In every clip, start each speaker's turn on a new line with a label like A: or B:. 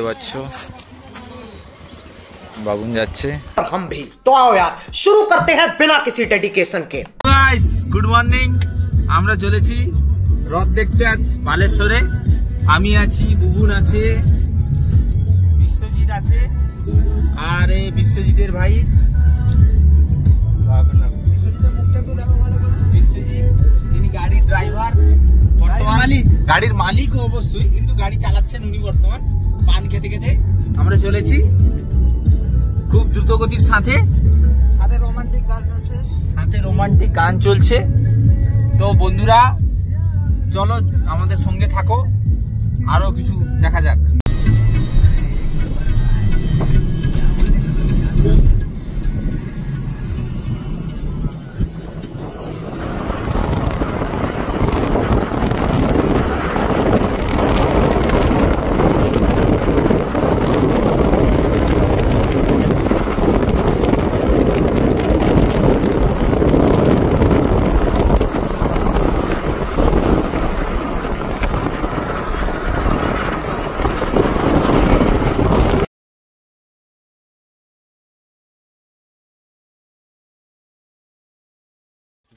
A: পাচ্ছ বাবুন যাচ্ছে।
B: हम भी तो आओ यार शुरू करते हैं बिना किसी डेडिकेशन के।
A: গাইস গুড মর্নিং, আমরা চলেছি রথ দেখতে আজ বালেশ্বরে। আমি আছি, বুবুন আছে, বিশ্বজিৎ আছে, আর এই বিশ্বজিতের ভাই বিশ্বজিৎ, তিনি গাড়ির ড্রাইভার, গাড়ির মালিক অবশ্যই, কিন্তু গাড়ি চালাচ্ছেন উনি বর্তমান। পান খেতে খেতে আমরা চলেছি খুব দ্রুত গতির সাথে রোমান্টিক গান চলছে। তো বন্ধুরা চলো আমাদের সঙ্গে থাকো, আরো কিছু দেখা যাক।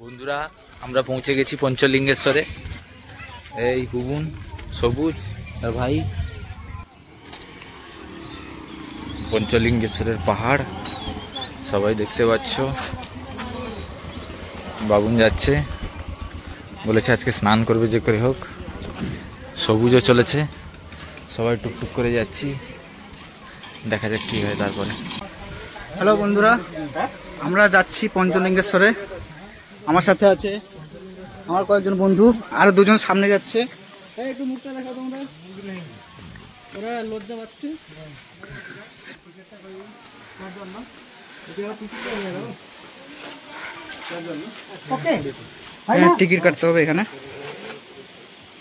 A: বন্ধুরা আমরা পৌঁছে গেছি পঞ্চলিঙ্গেশ্বরে। এই বুবুন, সবুজ আর ভাই, পঞ্চলিঙ্গেশ্বরের পাহাড় সবাই দেখতে পাচ্ছ। বাবুন যাচ্ছে, বলেছে আজকে স্নান করবে যে করে হোক। সবুজও চলেছে, সবাই টুকটুক করে যাচ্ছি, দেখা যাক কি হয় তারপরে।
C: হ্যালো বন্ধুরা, আমরা যাচ্ছি পঞ্চলিঙ্গেশ্বরে। আমার সাথে আছে আমার কয়েকজন বন্ধু, আর দুজন সামনে যাচ্ছে। একটু মুখটা দেখা তোমরা, ওরা লজ্জা পাচ্ছে। টিকিট কাটতে হবে এখানে,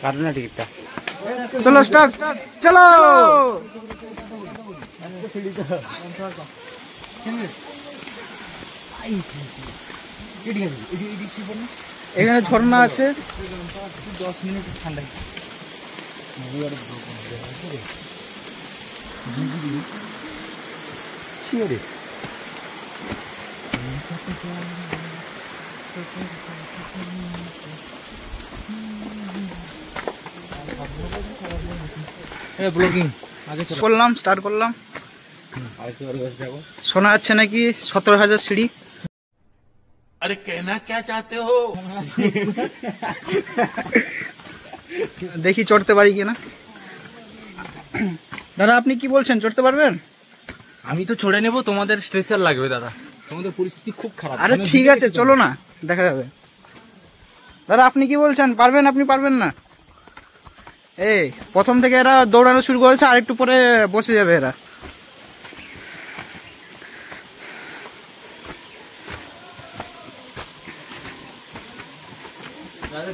C: কাটবে না টিকিটটা। চলো স্টার্ট, চলো। এখানে ঝর্ণা আছে, 10 মিনিট ঠান্ডা। ব্লগিং আগে করলাম, স্টার্ট করলাম। শোনা যাচ্ছে নাকি 17,000 সিঁড়ি।
A: अरे कहना क्या चाहते हो?
C: দেখি চড়তে পারি কিনা। দাদা আপনি কি বলছেন, চড়তে পারবেন?
A: আমি তো চড়ে নেব, তোমাদের স্ট্রেচার লাগবে দাদা, তোমাদের পরিস্থিতি খুব খারাপ।
C: আরে ঠিক আছে চলো না, দেখা যাবে। দাদা আপনি কি বলছেন, পারবেন? আপনি পারবেন না? এই প্রথম থেকে এরা দৌড়ানো শুরু করেছে, আর একটু পরে বসে যাবে এরা।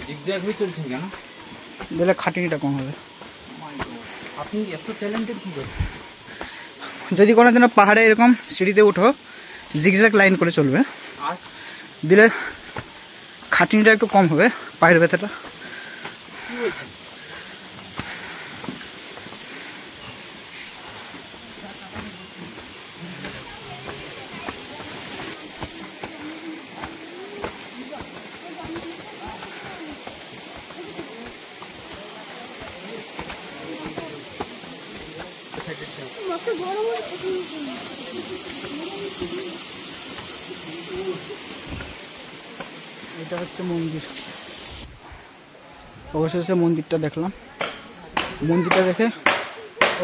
A: জিগজ্যাগ হয়ে চলছেন কেন?
C: দিলে খাটনিটা কম হবে।
A: আপনি এত ট্যালেন্টেড কি করে?
C: যদি কোনোদিনও পাহাড়ে এরকম সিঁড়িতে উঠো, জিগজ্যাগ লাইন করে চলবে,
A: আর
C: দিলে খাটনিটা একটু কম হবে, পায়ের ব্যথাটা। এটা হচ্ছে মন্দির। অবশেষে মন্দিরটা দেখলাম। মন্দিরটা দেখে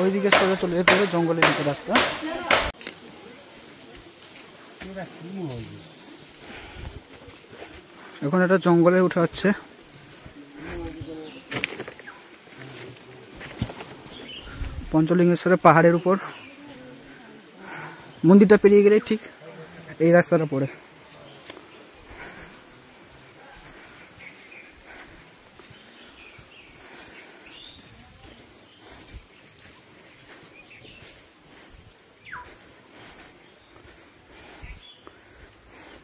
C: ওইদিকে সোজা চলে যেতে হবে, জঙ্গলের দিকে রাস্তা। এখন এটা জঙ্গলে উঠে যাচ্ছে। পঞ্চলিঙ্গেশ্বরের পাহাড়ের উপর মন্দিরটা পেরিয়ে গেলে ঠিক এই রাস্তাটা পড়ে।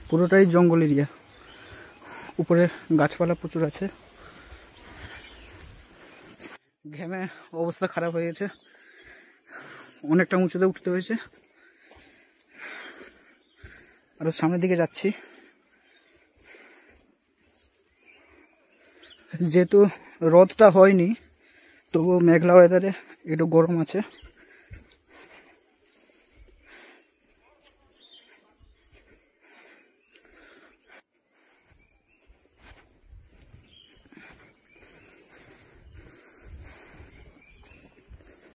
C: পুরোটাই জঙ্গল এরিয়া, উপরে গাছপালা প্রচুর আছে। ঘেমে অবস্থা খারাপ হয়ে গেছে, অনেকটা উঁচুতে উঠতে হয়েছে। আরো সামনের দিকে যাচ্ছি। যেহেতু রথটা হয়নি তবুও মেঘলা ওয়েদারে একটু গরম আছে।